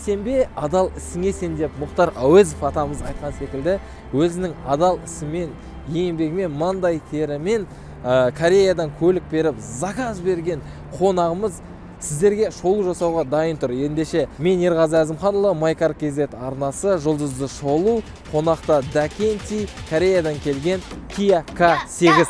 білесен бе, адал ісіңе сен деп Мұхтар Әуезов атамыз айтқан секілді, өзінің адал ісімен, еңбегімен, маңдай терімен Кореядан көлік беріп, заказ берген қонағымыз сіздерге шолу жасауға дайын тұр. Ендеше мен Ерғазы Әзімханұлы, Майкар KZ арнасы, жұлдызды шолу, қонақта Дакенти, Кореядан келген Kia K8.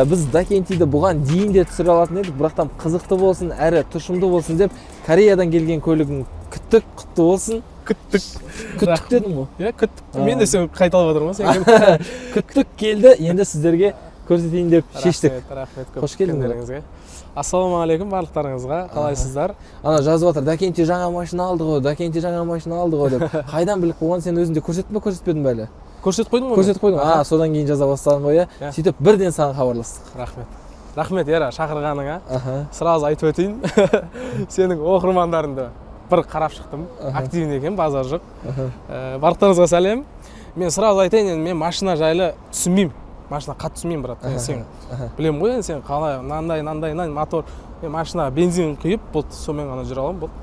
Біз Дакентиді бұған дейін де түсіре алатын едік, бірақтан қызықты болсын, әрі тұшымды болсын деп Кореядан келген көлігін күттік, құтты болсын. Күттік дедім ғой? Иә, күттік. Мен де сен қайталап отырмын. Күттік келді, енді сіздерге көрсетейін деп шештік. Рахмет. Қош келдіңдер. Ассалаумағалейкум барлықтарыңызға. Қалайсыздар? Ана жазып жатыр, Дакенти жаңа машина алды ғой, Дакенти жаңа машина алды ғой деп. Қайдан біліп қойған, сен өзіңде көрсетпедің бе әлі? Көрсетіп қойдың ғой? Көрсетіп қойдың. Содан кейін жаза бастадың ғой, иә. Сөйтіп бірден саған хабарластық. Рахмет, Ера, шақырғаныңа. Сразу айтып өтейін. Сенің оқырмандарыңды бір қарап шықтым. Активный екен, базар жоқ. Барлықтарыңызға сәлем. Мен сразу айтайын, мен машина жайлы түсінбеймін. Машина қатты түсінбеймін, брат. Сен білем ғой, сен қалай, нандай, мотор. Мен машина бензин құйып, болды, сонымен ғана жүре аламын, болды.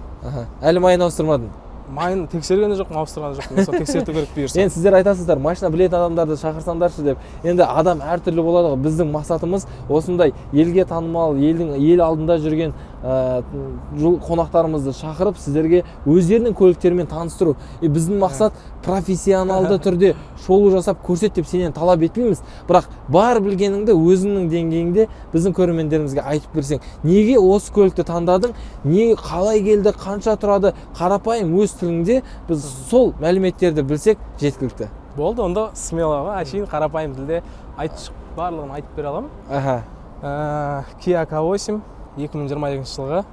Әлі майын ауыстырмадың? Майын тексергені жоқ, ауыстырғаны жоқ. Мен тексерту керек бұйырса. Енді сіздер айтасыздар, машина білетін адамдарды шақырсаңдаршы деп. Енді адам әртүрлі болады ғой. Біздің мақсатымыз осындай елге танымал, ел алдында жүрген қонақтарымызды шақырып, сіздерге өздерінің көліктерімен таныстыру. Біздің мақсат профессионалды түрде шолу жасап көрсет деп сенен талап етпейміз. Бірақ бар білгеніңді өзіңнің деңгейіңде біздің көрермендерімізге айтып берсең. Неге осы көлікті таңдадың? Қалай келді, қанша тұрады? Қарапайым өз тіліңде біз сол мәліметтерді білсек жеткілікті. Болды, онда смело, әшейін қарапайым тілде барлығын айтып бере аламын. Kia K8 2022 жылғы.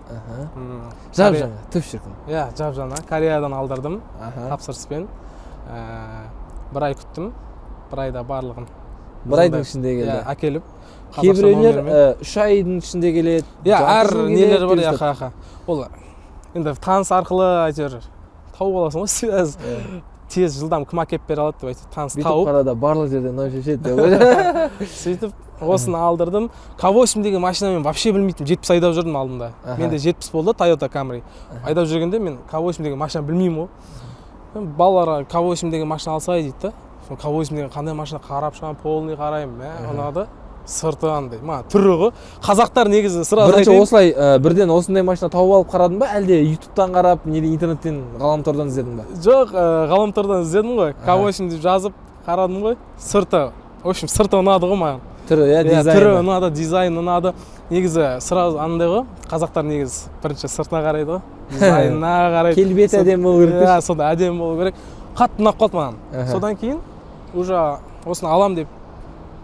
Жап-жаңа, түп-шіркін. Иә, жап-жаңа. Кореядан алдырдым тапсырыспен. Бір ай күттім. Бір айда барлығын. Бір айдың ішінде келді. Әкеліп. Кейбіреулер 3 айдың ішінде келеді. Иә, әр нелер бар, яқа. Ол енді таныс арқылы әйтеуір тауып аласың ғой, тез жылдам кім әкеп бере алады деп айтып, таныс тауып. Бүйтіп қарада барлық жерден ной шешеді деп. Сөйтіп, осыны алдырдым. K8 деген машина мен вообще білмейтім, 70 айдап жүрдім алдында. Менде 70 болды, Toyota Camry. Айдап жүргенде мен K8 деген машина білмеймін ғой. Балаларға K8 деген машина алсай дейді да. K8 деген қандай машина қарап шығам, полный қараймын. Ұнады. Сырты андай, түрі ғой. Қазақтар негізі сразу айтайын. Бірінші осылай бірден осындай машина тауып алып қарадың ба, әлде YouTube-тан қарап, интернеттен, ғаламтордан іздедің ба? Жоқ, ғаламтордан іздедім ғой. K8 деп жазып қарадым ғой. Сырты, в общем, сырты ұнады ғой маған. Түрі, дизайны. Түрі ұнады, дизайн ұнады. Негізі сразу андай ғой. Қазақтар негізі бірінші сыртына қарайды ғой. Дизайнына қарайды. Келбеті әдемі болу керек. Иә, сонда әдемі болу керек. Қатты ұнап қалды маған. Содан кейін уже осыны алам деп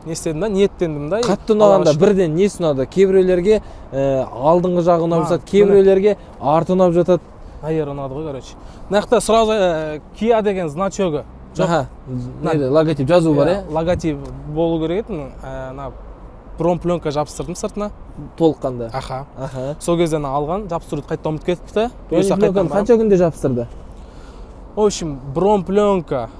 не істедім да, ниеттендім да. Қатты ұнағанда бірден не ұнады? Кейбіреулерге алдыңғы жағы ұнап жатады, кейбіреулерге арты ұнап жатады. Айыр ұнады ғой, короче. Мынақта сразу Kia деген значогы жоқ. Логотип жазу бар, иә? Логотип болу керек еді. Бромпленка жабыстырдым сыртына. Толыққанда. Сол кезден алған, жабыстыруды қайтта ұмытып кетіпті. Бромпленканы қанша күнде жабыстырды? В общем, бромпленка,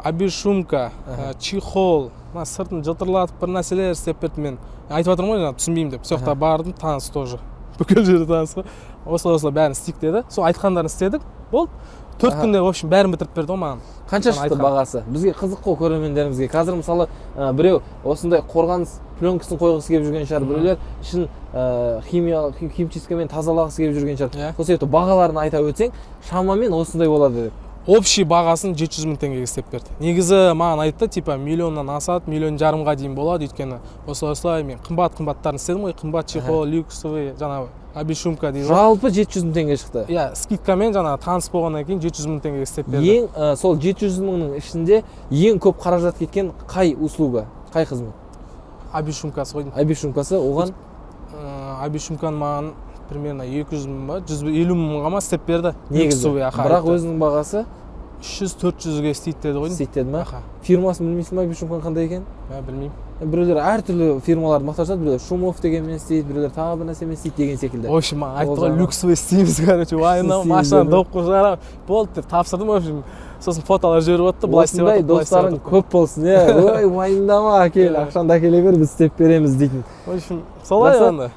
обешумка, чехол, сыртын жылтырлатып бір нәрселер істеп берді. Мен айтып жатырмын ғой, түсінбеймін деп. Сол жақта бардым, таныс тоже. Бүкіл жерде таныс ғой. Осылай бәрін істейік деді. Сол айтқандарын істедік. Болды. 4 күнде, в общем, бәрін бітіріп берді ғой маған. Қанша шықты бағасы? Бізге қызық қой көрермендерімізге. Қазір мысалы біреу осындай қорғаныс пленкасын қойғысы келіп жүрген шығар, біреулер ішін химчисткамен тазалағысы келіп жүрген шығар. Сол себепті бағаларын айта өтсең, шамамен осындай болады деп. Общий бағасын 700 000 теңгеге істеп берді. Негізі маған айтты, типа миллионнан асады, 1,5 миллионға дейін болады, өйткені осылай мен қымбаттарын істедім ғой, қымбат чехол, люксовый, жаңағы обешумка дейді. Жалпы 700 000 теңге шықты. Иә, скидкамен жаңағы таныс болғаннан кейін 700 000 теңгеге істеп берді. Сол 700 000-ның ішінде ең көп қаражат кеткен қай услуга, қай қызмет? Обешумкасы ғой. Обешумкасы, оған? Обешумканы маған примерно 200 000 ба, 150 000-ға ма істеп берді. Негізі, бірақ өзінің бағасы 300-400ге істейді деді ғой. істейді деді ма? Аха. Фирмасын білмейсің ба Бишумкан қандай екен? Білмеймін. Біреулер әртүрлі фирмаларды мақтап біреулер Шумов дегенмен істейді, біреулер тағы бір нәрсемен істейді деген секілді. В общем, айтты ғой люксовый істейміз, короче, вайна машинаны доп қойып болды деп тапсырдым. В общем, сосын фотолар жіберіп отты, былай істеп осындай достарың көп болсын, ой уайымдама, әкел, ақшаңды әкеле бер, біз істеп береміз дейтін. В общем, солай енді.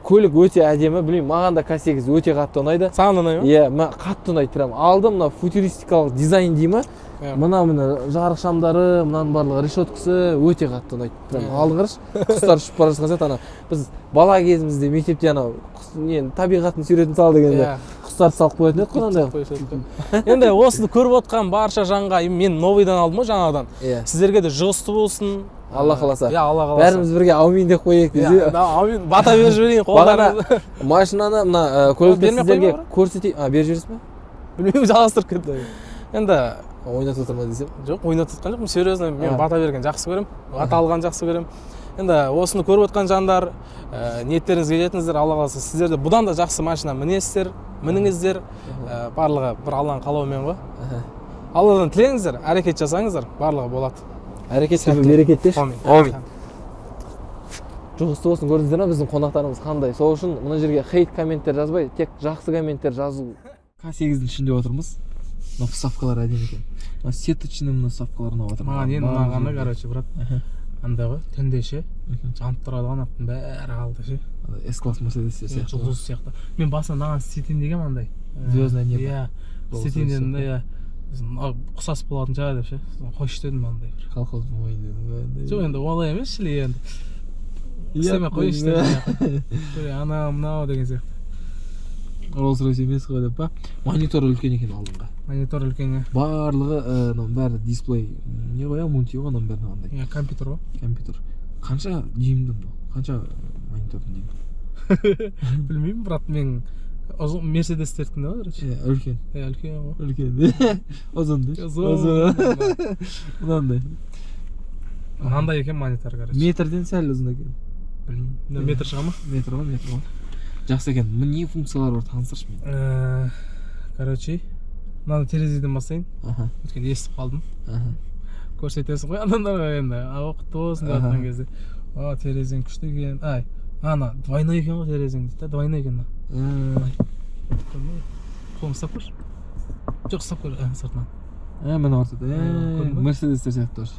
Көлік өте әдемі, білмеймін, маған да К8 өте қатты ұнайды. Саған ұнай ма? Иә, қатты ұнайды. Прям алдым, мына футуристикалық дизайн дей ма? Мына жарық шамдары, мынаның барлығы решеткасы өте қатты ұнайды. Прям алдың қарашы, құстар ұшып бара жатқан сияқты. Біз бала кезімізде мектепте анау табиғаттың суретін сал дегенде құстарды салып қоятын едік қой. Енді осыны көріп отқан барша жанға, мен новыйдан алдым ғой жаңадан. Сіздерге де жұғысты болсын. Алла қаласа. Иә, Алла қаласа. Бәріміз бірге аумин деп қояйық десе. Аумин, бата беріп жіберейін қолдарыңызды. Машинаны мына көлікті сіздерге көрсетейін. Беріп жібересіз бе? Білмеймін, жалғастырып кетті. Енді ойнатып отырма десем? Жоқ, ойнатып отқан жоқпын, серьезно, мен бата берген жақсы көрем, бата алған жақсы көрем. Енді осыны көріп отқан жандар, ниеттеріңізге жетіңіздер, Алла қаласа. Сіздер де бұдан да жақсы машина мініңіздер, барлығы бір Алланың қалауымен ғой. Алладан тілеңіздер, әрекет жасаңыздар, барлығы болады. Әрекет деп берекет деші. Амин. Жұғысты болсын, көрдіңіздер ме біздің қонақтарымыз қандай. Сол үшін мына жерге хейт комменттер жазбай, тек жақсы комменттер жазу. К8-дің ішінде отырмыз. Мына вставкалар әдемі екен. Мына сеточный мына вставкаларына отыр. Маған енді ұнағаны, короче, брат. Андай ғой, түнде ше, жанып тұрады ғой, аттың бәрі қалды ше. S-класс Мерседестер сияқты. Жұлдыз сияқты. Мен басында маған істетейін дегенмін андай. Звездное небо. Иә, істетейін дедім да, ұқсас болатын шығар деп ше. Қойшы дедім андай бір. Колхоздың ойын дедім. Жоқ, енді олай емес шілей енді. Істеме қойшы дедім. Анау мынау деген сияқты. Rolls-Royce емес қой деп па? Монитор үлкен екен алдыңға. Монитор үлкен, иә. Барлығы бәрі дисплей. Не қоя, мульти ғой оның бәріне қандай. Иә, компьютер ғой. Компьютер. Қанша дюймді бұл? Қанша монитордың дюймі? Білмеймін, брат, мен Мерседестердікін ғой, короче. Иә, үлкен. Иә, үлкен ғой. Үлкен. Ұзын де. Ұзын. Мынандай. Мынандай екен монитор, короче. Метрден сәл ұзын екен. Білмеймін. Метр шыға ма? Метр ғой. Жақсы екен. Не функциялар бар, таныстыршы мен. Короче, мынаны терезеден бастайын. Өткен естіп қалдым. Көрсетесің ғой адамдарға енді. Құтты болсын деп жатқан кезде. Терезең күшті екен. Ана, двойной екен ғой терезең дейді. Двойной екен. Қолын ұстап көрші. Жоқ, ұстап көр, сыртынан. Міне ортада. Мерседестер сияқты тоже.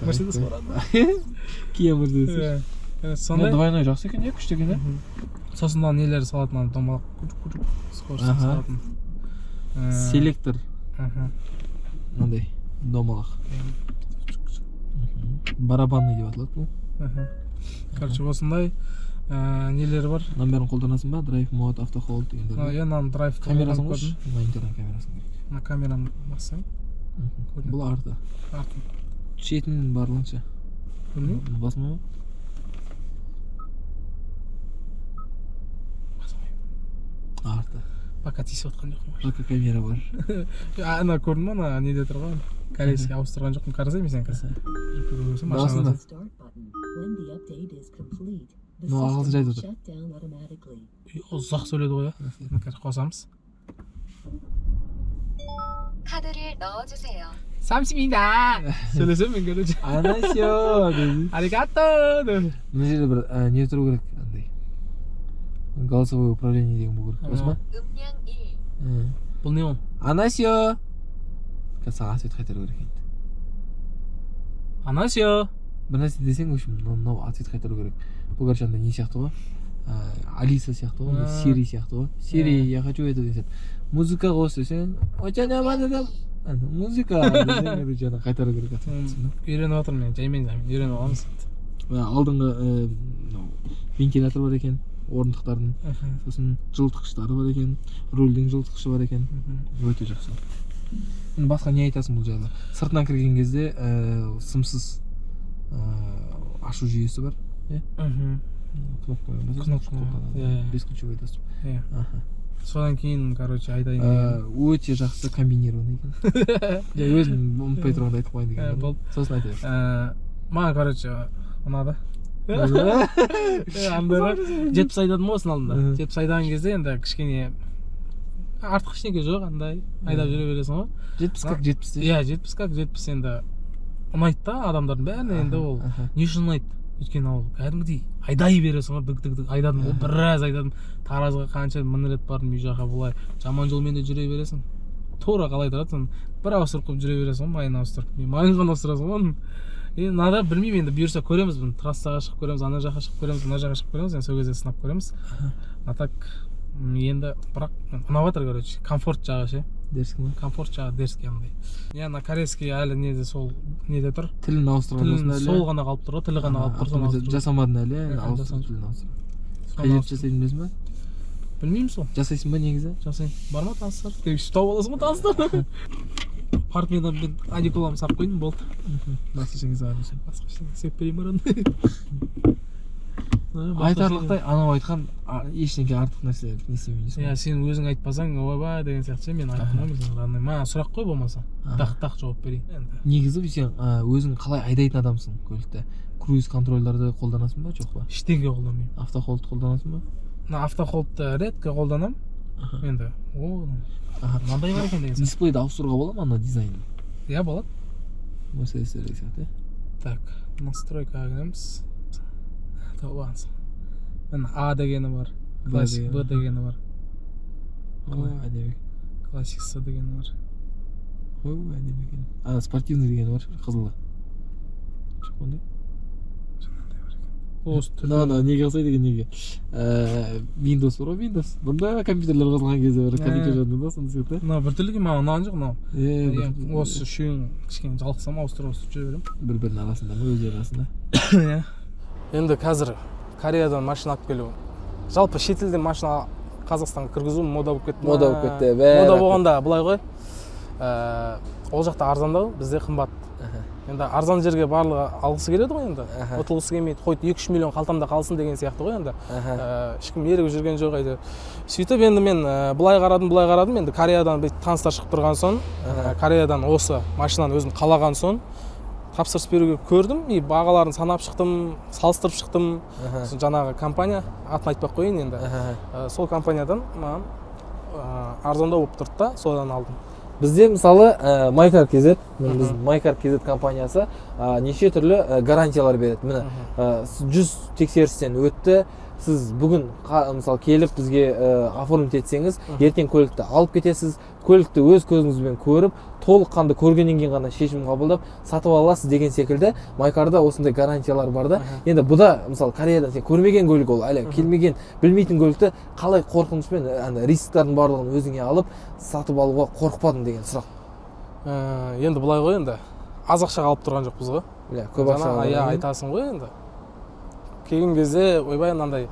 Мерседес бар ады. Kia Мерседес. Сондай. Двойной жақсы екен, күшті екен, сосын мына нелері салатын, домалақ скорості салатын. Селектор. Мынандай домалақ. Барабанный деп аталады бұл. Короче, осындай нелері бар. Мынаның бәрін қолданасың ба? Драйв мод, автохолд дегендер. Иә, мынаның драйв камерасын қойшы. Монитордың камерасын керек. Мына камераны бассаң. Бұл арты. Шетін барлығынша. Білмеймін. Басма ма? Арты. Пока тиісіп отқан жоқпын. Пока камера бар. Ана көрдің ма, ана неде тұрған? Корейский ауыстырған жоқпын, қарасай мен сен қазір. Басында. Ну, ағылшын жайды отыр. Ұзақ сөйледі ғой, қазір қосамыз. 카드를 넣어주세요. 30입니다. сөйлесем мен көреді. Анасио деді. Аригато деді. Мына жерде бір не тұру керек, андай. Голосовое управление деген болу керек. Осы ма? 음량 1. Бұл не ол? Анасио. Қазір ответ қайтару керек енді. Анасио. Бір нәрсе десең, в общем, мынау ответ қайтару керек. Бұл короче андай не сияқты ғой? Алиса сияқты ғой, Сири сияқты ғой. Сири, я хочу это десең. Музыка қос десең, очаня мададам. Музыка десең, жаңа қайтару керек ответ. Үйреніп отырмын мен, жаймен үйреніп аламыз. Алдыңғы вентилятор бар екен, орындықтардың. Сосын жылытқыштары бар екен, рульдің жылытқышы бар екен. Өте жақсы. Басқа не айтасың бұл жайлы? Сыртынан кірген кезде сымсыз ашу жүйесі бар. Кнопка. Бесключевой доступ. Содан кейін, короче, айтайын деген. Өте жақсы комбинированный екен. Өзім ұмытпай тұрғанда айтып қойын деген. Сосын айтайын. Маған, короче, ұнады. Андай ғой. 70 айдадым ғой осының алдында. 70 айдаған кезде енді кішкене артық ештеңе жоқ, андай айдап жүре бересің ғой. 70 как 70. Иә, 70 как 70 енді ұнайды да адамдардың бәріне. Енді ол не үшін ұнайды? Өйткені ол кәдімгідей айдай бересің ғой, дік айдадым, ол біраз айдадым. Таразға қанша мың рет бардым, үй жаққа былай жаман жолмен де жүре бересің. Тура қалай тұрады, бір ауыстырып қойып жүре бересің ғой, майын ауыстырып. Майын ғана ауыстырасың ғой. Енді мынада білмеймін, енді бұйырса көреміз, бұны трассаға шығып көреміз, ана жаққа шығып көреміз, мына жаққа шығып көреміз, енді сол кезде сынап көреміз. А так енді бірақ ұнап жатыр, короче, комфорт жағы ше. Дерске ма? Комфорт жағы дерске андай. Яғни корейский әлі неде сол неде тұр. Тілін ауыстырған болсын әлі. Сол ғана қалып тұр ғой, тілі ғана қалып тұр. Соны ауыстырып жасамадың әлі, ауыстырып тілін ауыстырып. Қай жерде жасайтын білесің ба? Білмеймін сол. Жасайсың ба негізі? Жасайын. Бар ма таныстар? Тек тауып аласың ба таныстар? Партиядан мен одеколон сап қойдым, болды. Басқа ештеңе саған үшін. Басқа ештеңе істеп берейін баран. Айтарлықтай анау айтқан ештеңе артық нәрсе не істемейсің. Иә, сен өзің айтпасаң, ойбай деген сияқты мен айттым ғой, мен маған сұрақ қой болмаса. Тақ жауап берейін. Негізі сен өзің қалай айдайтын адамсың көлікті? Круиз контрольдарды қолданасың ба, жоқ па? Ештеңе қолданбаймын. Автохолдты қолданасың ба? Автохолдты редко қолданамын. Енді мынандай бар екен деген сияқты. Дисплейді ауыстыруға бола ма ана дизайнын? Иә, болады. Мерседестер деген сияқты. Так, настройкаға кіреміз. Табаңыз. Мына А дегені бар, классик Б дегені бар. Әдемі. Классик С дегені бар. Әдемі екен. Спортивный дегені бар, қызылы. Жоқ қандай? Неге ұқсайды екен, неге? Windows бар ғой, Windows. Бұнда компьютерлер қосылған кезде бір кәдеке жадың да, сонда сияқты. Мынау біртүрлігі маған ұнаған жоқ, мынау. Осы үшеуін кішкене жалықсам ауыстырып жүре беремін. Бір-бірінің арасында ма, өздері арасында? Иә. Енді қазір Кореядан машина алып келу. Жалпы шетелден машина Қазақстанға кіргізу мода болып кетті. Мода болып кетті. Мода болғанда былай ғой. Ол жақта арзандау, бізде қымбат. Енді арзан жерге барлығы алғысы келеді ғой енді. Ұтылғысы келмейді. Қойды 2-3 миллион қалтамда қалсын деген сияқты ғой енді. Ешкім ерігіп жүрген жоқ әйтеуір. Сөйтіп енді мен былай қарадым. Енді Кореядан таныстар шығып тұрған соң, Кореядан осы машинаны өзім қалаған соң тапсырыс беруге көрдім, и бағаларын санап шықтым, салыстырып шықтым. Жаңағы компания, атын айтпай қойын енді. Сол компаниядан маған арзандау болып тұрды да, содан алдым. Бізде мысалы MyCar.kz, біз MyCar.kz компаниясы неше түрлі гарантиялар береді. Міне 100 тексерістен өтті. Сіз бүгін мысалы келіп бізге оформить етсеңіз, ертең көлікті алып кетесіз. Көлікті өз көзіңізбен көріп, толыққанды көргеннен кейін ғана шешім қабылдап сатып аласыз деген секілді MyCar-да осындай гарантиялар бар да. Енді бұда мысалы Кореядан сен көрмеген көлік ол, әлі келмеген, білмейтін көлікті қалай қорқынышпен рисктардың барлығын өзіңе алып сатып алуға қорықпадың деген сұрақ. Енді былай ғой, енді аз ақшаға алып тұрған жоқпыз ғой. Иә, көп ақшаға. Иә, айтасың ғой енді. Келген кезде ойбай мынандай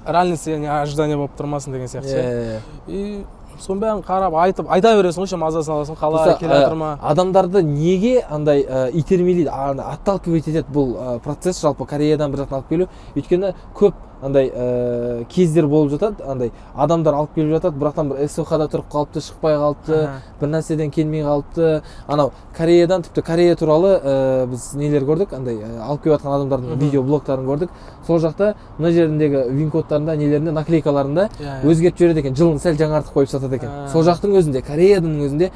реальность ожидание болып тұрмасын деген сияқты. И соның бәрін қарап айтып айта бересің ғой, мазасын аласың, қалай келе жатыр ма. Адамдарды неге андай итермелейді, отталкивать етеді бұл процесс, жалпы Кореядан бір жақтан алып келу. Өйткені көп андай кездер болып жатады, андай адамдар алып келіп жатады, бірақтан бір СОХ-да тұрып қалыпты, шықпай қалыпты, бір нәрседен келмей қалыпты. Анау Кореядан, тіпті Корея туралы біз нелер көрдік, андай алып келіп жатқан адамдардың видеоблогтарын көрдік. Сол жақта мына жеріндегі вин-кодтарында, нелерінде, наклейкаларында өзгертіп жібереді екен, жылын сәл жаңартып қойып сатады екен. Сол жақтың өзінде, Кореяның өзінде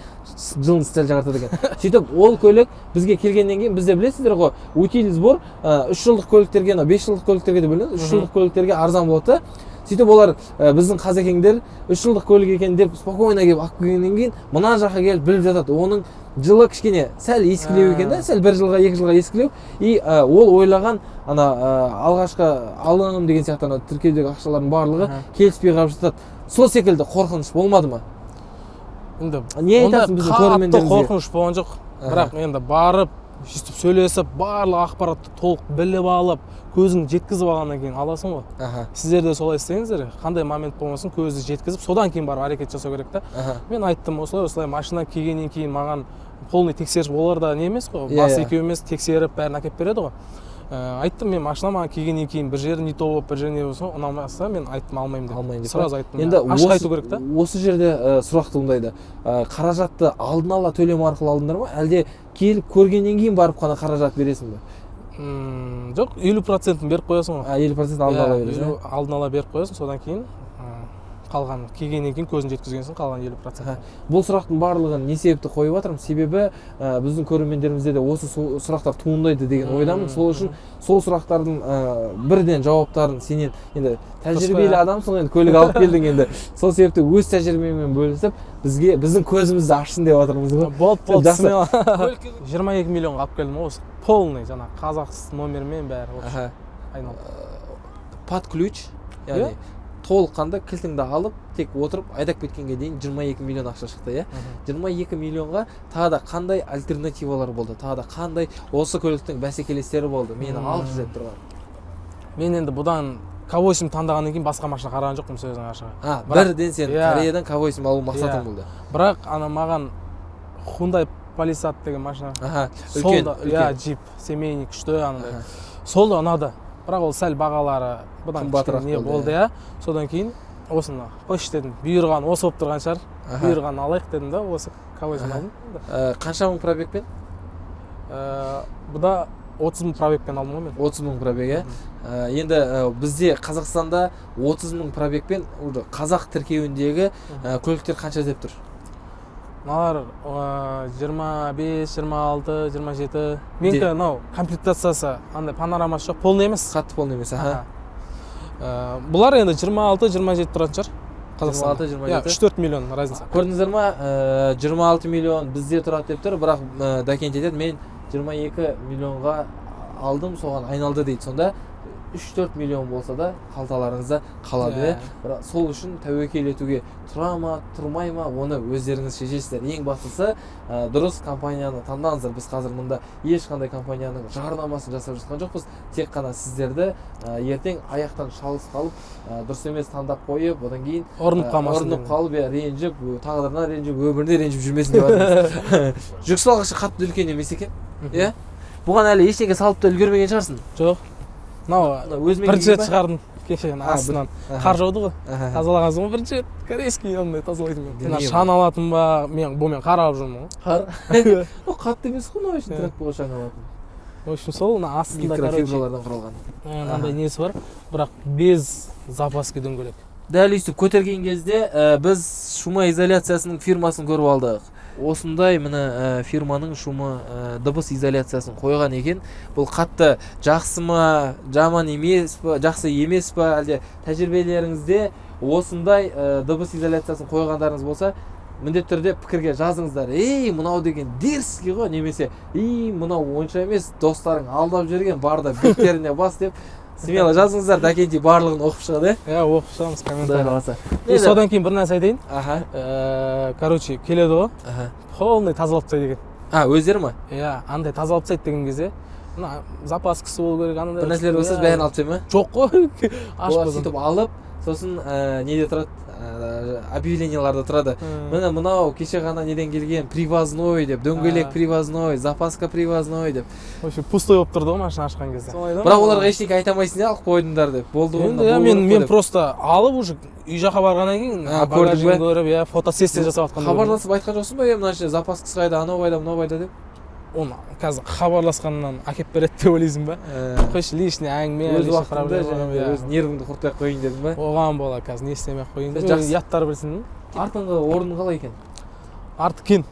жылын сәл жаңартады екен. Сөйтіп ол көлік бізге келгеннен кейін, бізде білесіздер ғой, утиль сбор 3 жылдық көліктерге, 5 жылдық көліктерге де бөлінеді, 3 жылдық көліктерге арзан болады. Сөйтіп олар біздің қазекеңдер 3 жылдық көлік екен деп спокойно келіп алып келгеннен кейін мына жаққа келіп біліп жатады. Оның жылы кішкене сәл ескілеу екен да, сәл 1 жылға 2 жылға ескілеу. И ол ойлаған ана алғашқы алым деген сияқты тіркеудегі ақшалардың барлығы келіспей қалып жатады. Сол секілді қорқыныш болмады ма? Енді не айтасың біздің көрермендерімізге? Қорқыныш болған жоқ. Бірақ енді барып сөйтіп сөйлесіп, барлық ақпаратты толық біліп алып, көзің жеткізіп алғаннан кейін аласың ғой. Сіздер де солай істеңіздер. Қандай момент болмасын көзді жеткізіп, содан кейін барып әрекет жасау керек та. Мен айттым, осылай машина келгеннен кейін маған полный тексеріс олар да не емес қой, бас екеу емес, тексеріп бәрін әкеліп береді ғой. Айттым, мен машина маған келгеннен кейін бір жері не то болып, бір жері не болса, ұнамаса мен айттым алмаймын деп. Сразу айттым. Енді ашық айту керек та. Осы жерде сұрақ туындайды. Қаражатты алдын ала төлем арқылы алдыңдар ма, әлде келіп көргеннен кейін барып қана қаражат бересің бе? Жоқ, 50%-ін беріп қоясың ғой. 50% алдын ала бересің. Алдын ала беріп қоясың, содан кейін Қалған келгеннен кейін көзін жеткізгенсің, қалған 50%. Бұл сұрақтың барлығын не себепті қойып жатырмын? Себебі біздің көрермендерімізде де осы сұрақтар туындайды деген ойдамын. Сол үшін сол сұрақтардың бірден жауаптарын сенен енді тәжірибелі адамсың, енді көлік алып келдің енді. Сол себепті өз тәжірибемен бөлісіп, біздің көзімізді ашсын деп жатырмыз ғой. Болды, смело. 22 миллионға алып келдім осы. Полный жаңа Қазақстан номермен бәрі осы. Айналып. Под ключ, яғни толыққанды кілтіңді алып, тек отырып айдап кеткенге дейін 22 миллион ақша шықты, иә? 22 миллионға тағы да қандай альтернативалар болды? Тағы да қандай осы көліктің бәсекелестері болды? Мені алып жүріп тұрған. Мен енді бұдан K8 таңдағаннан кейін басқа машина қараған жоқпын сөздің ашығы. Бірден сен Кореядан K8 алу мақсатың болды. Бірақ ана маған Hyundai Palisade деген машина. Үлкен. Джип, семейный күшті андай. Сол да ұнады. Бірақ ол сәл бағалары бұдан не болды, иә. Содан кейін осыны қойшы дедім. Бұйырған осы болып тұрған шығар. Бұйырған алайық дедім да, осы K8 алдым. Қанша мың пробегпен? Бұда 30 мың пробегпен алдым ғой мен. 30 мың пробег, иә. Енді бізде Қазақстанда 30 мың пробегпен қазақ тіркеуіндегі көліктер қанша деп тұр? Мыналар 25, 26, 27. Менікі мынау комплектациясы андай панорамасы жоқ, полный емес. Қатты полный емес, Бұлар енді 26, 27 тұратын шығар. 26, 27. 3-4 миллион разница. Көрдіңіздер ма? 26 миллион бізде тұрады деп тұр, бірақ Дакент етеді, мен 22 миллионға алдым, соған айналды дейді. Сонда 3-4 миллион болса да қалталарыңызда қалады. Бірақ сол үшін тәуекел етуге тұра ма, тұрмай ма, оны өздеріңіз шешесіздер. Ең бастысы дұрыс компанияны таңдаңыздар. Біз қазір мұнда ешқандай компанияның жарнамасын жасап жатқан жоқпыз. Тек қана сіздерді ертең аяқтан шалыс қалып, дұрыс емес таңдап қойып, одан кейін орнып қалып, ренжіп, тағдырына ренжіп, өміріне ренжіп жүрмесін деп жатырмыз. Жүк салғышы қатты үлкен емес екен. Иә? Бұған әлі ештеңе салып та үлгермеген шығарсың. Жоқ. Бірінші рет шығардым кешен астынан. Қар жауды ғой. Тазалаған соң бірінші рет корейский ондай тазалайтын мен. Шан алатын ба, мен бұмен қар алып жүрмін ғой. Қар? О, қатты емес қой, мына үшін тракторға шан алатын. В общем, сол астында микрофибралардан құралған. Мынандай несі бар, бірақ без запаски дөңгелек. Дәл өйстіп көтерген кезде біз шумоизоляциясының фирмасын көріп алдық. Осындай мына фирманың шумы дыбыс изоляциясын қойған екен. Бұл қатты жақсы ма, жаман емес па, жақсы емес па, әлде тәжірибелеріңізде осындай дыбыс изоляциясын қойғандарыңыз болса, міндетті түрде пікірге жазыңыздар. Мынау деген дерзкий ғой, немесе мынау онша емес, достарың алдап жүрген, барда беттеріне бас деп смело жазыңыздар. Дакенти барлығын оқып шығады. Оқып шығамыз комментарий. Содан кейін бір нәрсе айтайын. Короче, келеді ғой. Полный тазалап тастайды екен. Өздері ма? Андай тазалап тастайды деген кезде, мына запаскасы болу керек, андай. Бір нәрселер болса бәрін алып тастайды ма? Жоқ қой. Олар сөйтіп алып, сосын неде тұрады? Объявленияларда тұрады. Міне мынау кеше ғана неден келген, привозной деп, дөңгелек привозной, запаска привозной деп. Вообще пустой болып тұрды ғой машина ашқан кезде. Бірақ оларға ештеңе айтамайсың, алып қойдыңдар деп. Болды ғой. Мен просто алып уже үй жаққа барғаннан кейін багажын көріп, фотосессия жасап жатқан. Хабарласып айтқан жоқсың ба, мына жерде запаскасы қайда, анау қайда, мынау қайда деп? Оны қазір хабарласқаннан әкеп береді деп ойлайсың ба? Қойшы лишний әңгіме, өз уақытында өз нервіңді құртпай қойын дедің ба? Оған бола, қазір не істемей қойын деп. Яттар білсін. Артыңғы орын қалай екен? Арты кен.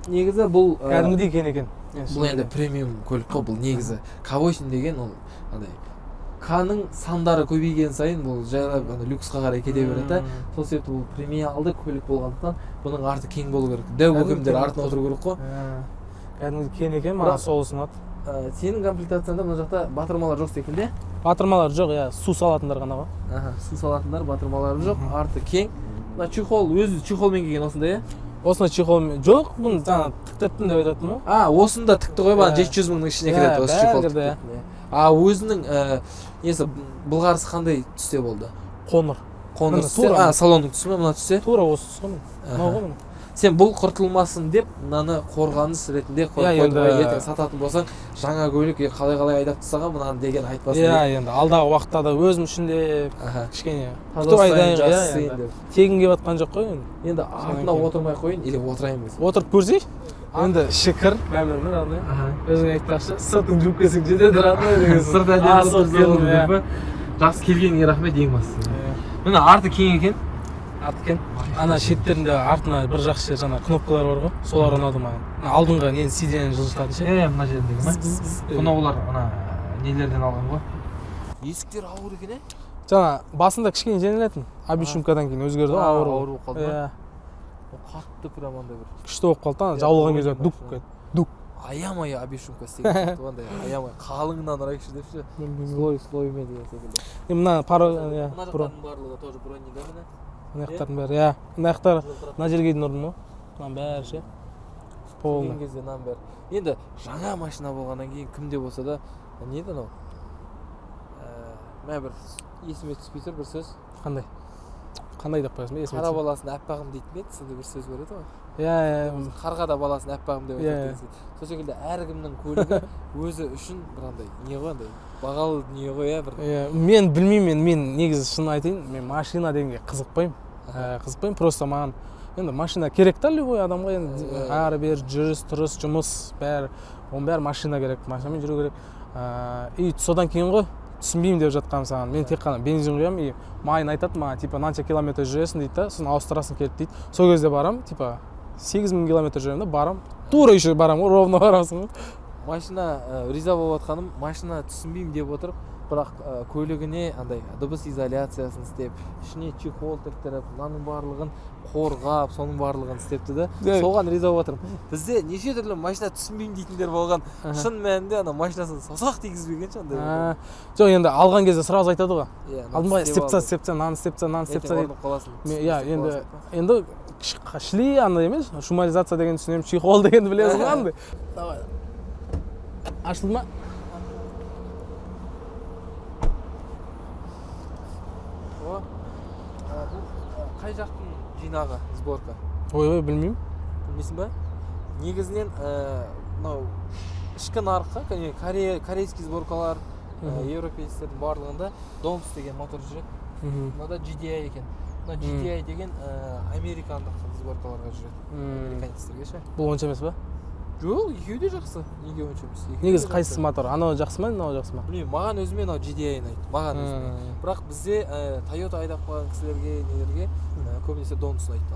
Негізі бұл кәдімгідей кен екен. Бұл енді премиум көлік қой, бұл негізі. K8 деген ол андай К-ның сандары көбейген сайын бұл жайлап люксқа қарай кете береді. Сол себепті бұл премиалды көлік болғандықтан бұның арты кең болу керек. Дәу көкемдер артына отыру керек қой. Кәдімгі кен екен, маған сол ұсынады. Сенің комплектацияңда мына жақта батырмалар жоқ секілді? Батырмалар жоқ, су салатындар ғана ғой. Су салатындар, батырмалары жоқ, арты кең. Мына чехол, өзі чехолмен келген осында, иә? Осында чехолмен жоқ, бұны жаңа тіктеттім деп айтатын ғой. Осында тікті ғой, баған 700 мыңның ішіне кіреді осы чехол тіктетін. Өзінің несі былғарысы қандай түсте болды? Қоңыр. Қоңыр түсте? Салонның түсі ме мына түсте? Тура осы түсі ғой мен. Сен бұл құртылмасын деп, мынаны қорғаныс ретінде ертең сататын болсаң, жаңа көлік қалай айдап тастаған мынаны деген айтпасын. Енді алдағы уақытта да өзім үшін де кішкене күтіп айтайын. Тегін келіп жатқан жоқ қой енді. Енді артына отырмай қойын, или отырайын бес. Отырып көрсей? Енді шықыр, бәмірмін андай. Өзің айтпақшы, сыртың жуып келсең жетеді андай. Сырт әдемі тұрды. Жақсы келгеніңе рахмет, ең бастысы. Міне арты кең екен. арткен. Ана шеттерінде артына бір жақсы жана кнопкалар бар ғой. Солар ұнады маған. Алдыңғы нені сиденьені жылжытады ше. мына жердегі ма? Қонаулар ана нелерден алған ғой. Есіктер ауыр екен, Жана басында кішкене жеңілетін. Обещумкадан кейін өзгерді, ауыр болып қалды. Иә. Қатты прям андай бір. Күшті болып қалды, ана жабылған кезде дук кетті. Дук. Аямай обещунка істеген сияқты андай. Аямай қалыңынан ұрайықшы депші. Слоймен деген секілді. Мына пара, иә, Мына жақтардың барлығы тоже броньда міне. Мына жақтардың бәрі, иә. Мына жақтар мына жерге дейін ұрды ма? Мына бәрі ше. Полный. Кезде мынаның бәрі. Енді жаңа машина болғаннан кейін кімде болса да не еді анау? Мә бір есіме түспей тұр бір сөз. Қандай? Қандай деп қоясың ба есіме? Қара баласын әппағым дейтін еді, сондай бір сөз бар еді ғой. Иә. Қарға да баласын әппағым деп айтады. Сол секілді әркімнің көлігі өзі үшін бір андай не ғой андай бағалы дүние ғой иә бір. Иә, мен білмеймін, мен негізі шын айтайын, мен машина дегенге қызықпаймын. Қызықпаймын, просто маған енді машина керек та любой адамға енді ары бері жүріс, тұрыс, жұмыс бәрі, оның бәрі машина керек, машинамен жүру керек. И содан кейін ғой түсінбеймін деп жатқаным саған. Мен тек қана бензин құямын и майын айтады маған, типа мынанша километр жүресің дейді да, сосын ауыстырасың келді дейді. Сол кезде барам, типа 8000 километр жүремін да, барам. Тура еще барам, ровно барасың. Машина риза болып жатқаным, машина түсінбеймін деп отырып, бірақ көлігіне андай дыбыс изоляциясын істеп, ішіне чехол тіктіріп, мынаның барлығын қорғап, соның барлығын істепті да. Соған риза болып отырмын. Бізде неше түрлі машина түсінбеймін дейтіндер болған. Шын мәнінде ана машинасын саусақ тигізбеген ше андай. Жоқ, енді алған кезде сразу айтады ғой. Алдыңға істепсе, нан істепсе дейді. Иә, енді шли андай емес, шумализация деген түсінемін, чехол дегенді білесің ғой андай. Давай. Ашылды ма? Қай жақтың жинағы, сборка? Ой, білмеймін. Білмейсің ба? Негізінен мынау ішкі нарыққа, корейский сборкалар, европейстердің барлығында Донс деген мотор жүреді. Мынада GDI екен. Мына GDI деген американдық сборкаларға жүреді. Американецтерге ше. Бұл онша емес па? Жоқ, екеуі де жақсы. Неге онша емес? Негізі қайсысы мотор? Анау жақсы ма, мынау жақсы ма? Білмеймін, маған өзіме мынау GDI ұнайды. Маған өзіме. Бірақ бізде Toyota айдап қойған кісілерге, нелерге көбінесе Донс ұнайды.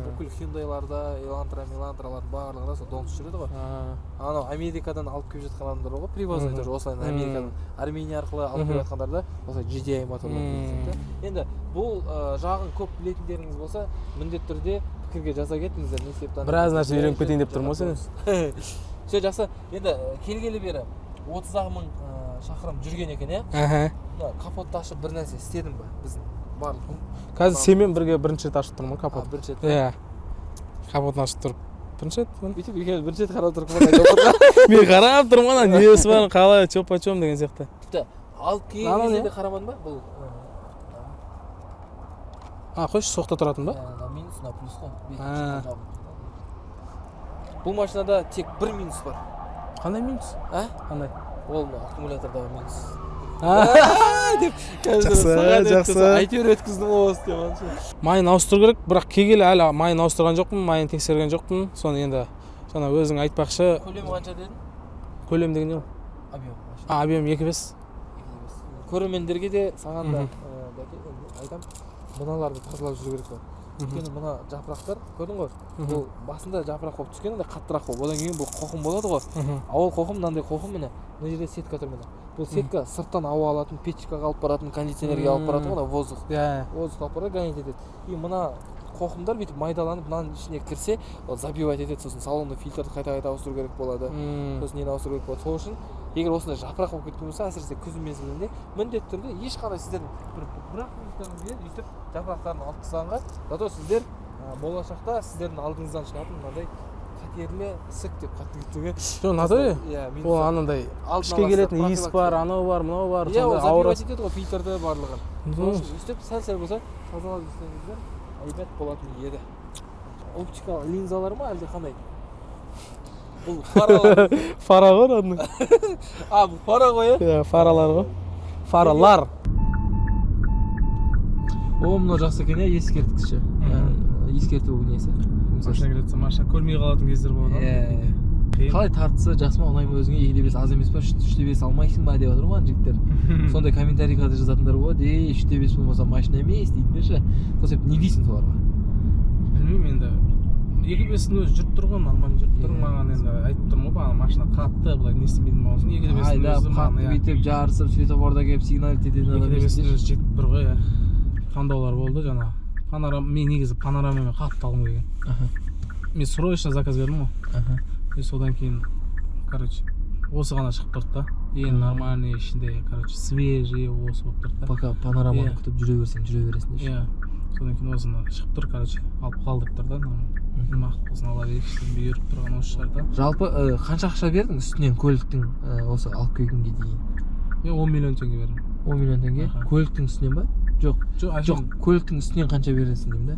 Бүкіл Hyundai'ларда, Elantrалардың барлығында сол Донс жүреді ғой. Анау Америкадан алып келіп жатқан адамдар ғой, привозный тоже осылай Америкадан, Армения арқылы алып келіп жатқандарда осылай GDI моторлар келеді. Енді бұл жағын көп білетіндеріңіз болса, міндетті түрде пікірге жаза кетіңіздер, не себептен. Біраз нәрсе үйреніп кетейін деп тұрмын ғой сен. Все жақсы. Енді келгелі бері 30,000 шақырым жүрген екен, иә? Капотты ашып бір нәрсе істедің ба біздің барлық? Қазір сенімен бірге бірінші рет ашып тұрмын капот. Бірінші рет? Иә. Капотын ашып тұрып. Бірінші рет? Бүйтіп екеуміз бірінші рет қарап тұрып мен қарап тұрмын ана несі бар, қалай, чоп-почом деген сияқты. Тіпті алып келген кезде де қарамадың ба? Бұл қойшы, соқта тұратын ба? Минус, плюс қой. Бұл машинада тек бір минус бар. Қандай минус? Қандай? Ол аккумулятордағы минус. Жақсы. Әйтеуір өткіздің осы деман ше. Майын ауыстыру керек, бірақ келгелі әлі майын ауыстырған жоқпын, майын тексерген жоқпын. Соны енді жаңа өзің айтпақшы. Көлемі қанша дедің? Көлем деген не? Объем. Объем 2,5. Көрермендерге де саған да айтам, мыналарды тазалап жүру керек қой. Өйткені мына жапырақтар, көрдің ғой? Бұл басында жапырақ болып түскен, андай қаттырақ болып. Одан кейін бұл қоқым болады ғой. Ол қоқым, мынандай қоқым міне. Мына жерде сетка тұр міне. Бұл сетка сырттан ауа алатын, печкаға алып баратын, кондиционерге алып баратын ғой, воздух. Воздух алып барады, гонять етеді. И мына қоқымдар бүйтіп майдаланып, мынаның ішіне кірсе, ол забивать етеді, сосын салонды фильтрді қайта ауыстыру керек болады. Сосын нені ауыстыру керек болады. Сол үшін егер осындай жапырақ болып кеткен болса, әсіресе күз мезгілінде міндетті түрде ешқандай сіздердің бір-ақ минуттарыңызбен өйтіп жапырақтарын алып тастағанға, зато сіздер болашақта сіздердің алдыңыздан шығатын мынандай қатерлі ісік деп қатты кетуге. Жоқ, натуре? Ол анандай ішке келетін иіс бар, анау бар, мынау бар. Иә, ол забивать етеді ғой фильтрді барлығын. Сол үшін өстіп сәл-сәл болса тазалап жүрсеңіздер айбат болатын еді. Оптикалық линзалар ма әлде қандай? Бұл фаралар. Фара ғой родной. Бұл фара ғой, иә? Иә, фаралар ғой. Фаралар. Мынау жақсы екен, иә, ескерткіші. Ескерту несі. Машина келетсе, машина көрмей қалатын кездер болады. қиын. қалай тартса жақсы ма, ұнай ма өзіңе, 2/5 аз емес па, 3/5 алмайсың ба деп жатыр ғой жігіттер. Сондай комментарийға да жазатындар болады, 3/5 болмаса машина емес дейтіндер ше. Сол себепті не дейсің соларға? Білмеймін енді. 2/5-ің өзі жүріп тұр ғой, нормально жүріп тұр. Маған енді айтып тұрмын ғой, бағана машина қатты, былай не істемейтін болсын. 2/5-ің өзі қатты бүйтіп жарысып, светофорда келіп сигналить ететін адам 2/5-ің өзі жетіп тұр ғой. Таңдаулар болды жаңа. Мен негізі панорамамен қатты алғым келген. Мен срочно заказ бердім ғой. И содан кейін, короче, осы ғана шығып тұрды да. Ең нормальный ішінде, короче, свежий осы болып тұрды да. Пока панораманы күтіп жүре бересің де. Иә. Содан кейін осыны шығып тұр, короче, алып қал деп тұр да. Мақұлсын ала берейікші, бұйырып тұрған осы шығар да. Жалпы қанша ақша бердің үстінен көліктің осы алып келгенге дейін? Мен 10 миллион теңге бердім. 10 миллион теңге? Көліктің үстінен ба? Жоқ, көліктің үстінен қанша бересің деймін да?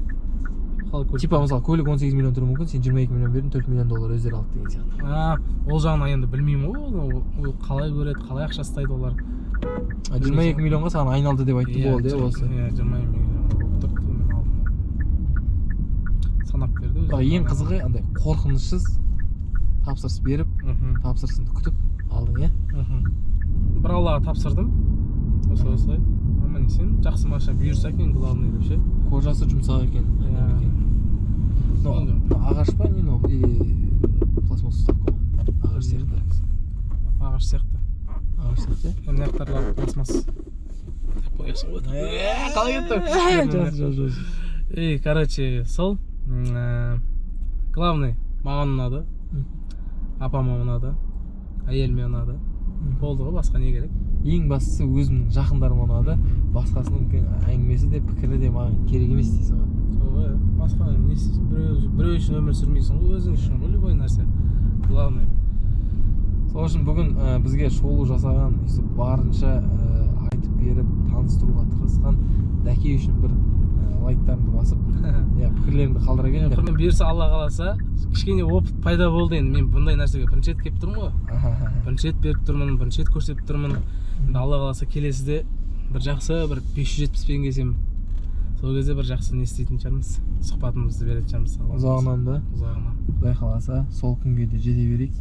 Типа мысалы көлік 18 миллион тұру мүмкін, сен 22 миллион бердің, 4 миллион доллар өздері алды деген сияқты. Ол жағынан енді білмеймін ғой, ол қалай көреді, қалай ақша ұстайды олар. 22 миллионға саған айналды деп айтты болды иә осы. Иә, 22 миллион болып тұрды, мен алдым. Санап берді өзі. Бірақ ең қызығы андай қорқынышсыз тапсырыс беріп, тапсырысыңды күтіп алдың иә? Бір Аллаға тапсырдым. Осылай. Аман есен, жақсы машина бұйырса екен, главный деп ше. Қожасы жұмсақ екен. Ағаш па не или пластмасс ұстап ағаш сияқты. Ағаш сияқты. Ағаш сияқты. Мына жақтарлар пластмасс. Қоясың ғой. Қалай кетті? Короче, сол главный маған ұнады. Апама ұнады. Әйеліме ұнады. Болды ғой, басқа не керек? Ең бастысы өзімнің жақындарыма ұнады. Басқасының әңгімесі де пікірі де маған керек емес дейсің ғой. Сол ғой, басқа не істейсің? Біреу үшін өмір сүрмейсің ғой, өзің үшін ғой, любой нәрсе. Главный. Сол үшін бүгін бізге шолу жасаған, барынша айтып беріп, таныстыруға тырысқан Дәке үшін бір лайктарыңды басып, пікірлеріңді қалдыра келіңдер. Пікірмен берсе Алла қаласа, кішкене опыт пайда болды енді. Мен бұндай нәрсеге бірінші рет келіп тұрмын ғой. Бірінші рет беріп тұрмын, бірінші рет көрсетіп тұрмын. Енді Алла қаласа келесіде бір жақсы, бір 570-пен келсем, сол кезде бір жақсы не істейтін шығармыз. Сұхбатымызды беретін шығармыз. Ұзағынан да. Ұзағынан. Құдай қаласа сол күнге де жете берейік.